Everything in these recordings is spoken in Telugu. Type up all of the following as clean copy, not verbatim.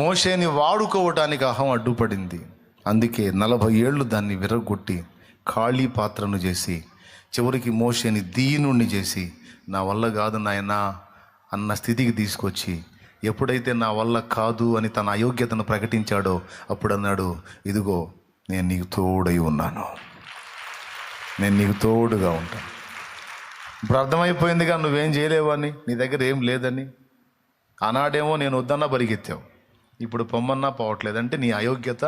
మోషేని వాడుకోవటానికి అహం అడ్డుపడింది. అందుకే 40 ఏళ్ళు దాన్ని విరగొట్టి ఖాళీ పాత్రను చేసి చివరికి మోషేని దీనుణ్ణి చేసి నా వల్ల కాదు నాయనా అన్న స్థితికి తీసుకొచ్చి, ఎప్పుడైతే నా వల్ల కాదు అని తన అయోగ్యతను ప్రకటించాడో అప్పుడు అన్నాడు, ఇదిగో నేను నీకు తోడై ఉన్నాను, నేను నీకు తోడుగా ఉంటాను. ఇప్పుడు అర్థమైపోయిందిగా నువ్వేం చేయలేవని, నీ దగ్గర ఏం లేదని. ఆనాడేమో నేను వద్దన్నా పరిగెత్తావు, ఇప్పుడు పొమ్మన్నా పోవట్లేదంటే నీ అయోగ్యత,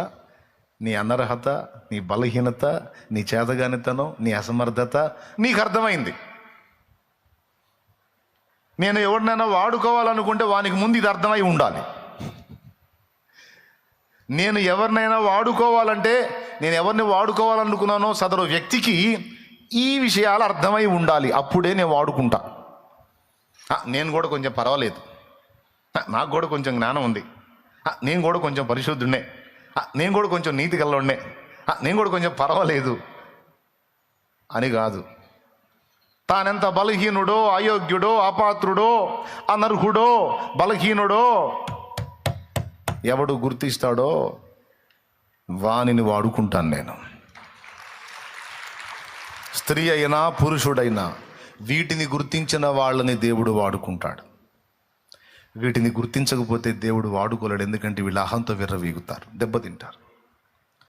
నీ అనర్హత, నీ బలహీనత, నీ చేతగానితనం, నీ అసమర్థత నీకు అర్థమైంది. నేను ఎవరినైనా వాడుకోవాలనుకుంటే వానికి ముందు ఇది అర్థమై ఉండాలి. నేను ఎవరినైనా వాడుకోవాలంటే నేను ఎవరిని వాడుకోవాలనుకున్నానో సదరు వ్యక్తికి ఈ విషయాలు అర్థమై ఉండాలి. అప్పుడే నేను వాడుకుంటా. నేను కూడా కొంచెం పర్వాలేదు, నాకు కూడా కొంచెం జ్ఞానం ఉంది, నేను కూడా కొంచెం పరిశుద్ధుడినే, నేను కూడా కొంచెం నీతి కల్లోనే, నేను కూడా కొంచెం పర్వాలేదు అని కాదు. తానెంత బలహీనుడో, అయోగ్యుడో, అపాత్రుడో, అనర్హుడో, బలహీనుడో ఎవడు గుర్తిస్తాడో వానిని వాడుకుంటాను నేను. స్త్రీ అయినా పురుషుడైనా వీటిని గుర్తించిన వాళ్ళని దేవుడు వాడుకుంటాడు. వీటిని గుర్తించకపోతే దేవుడు వాడుకోలేడు. ఎందుకంటే వీళ్ళ అహంతో విర్రవీగుతారు, దెబ్బతింటారు.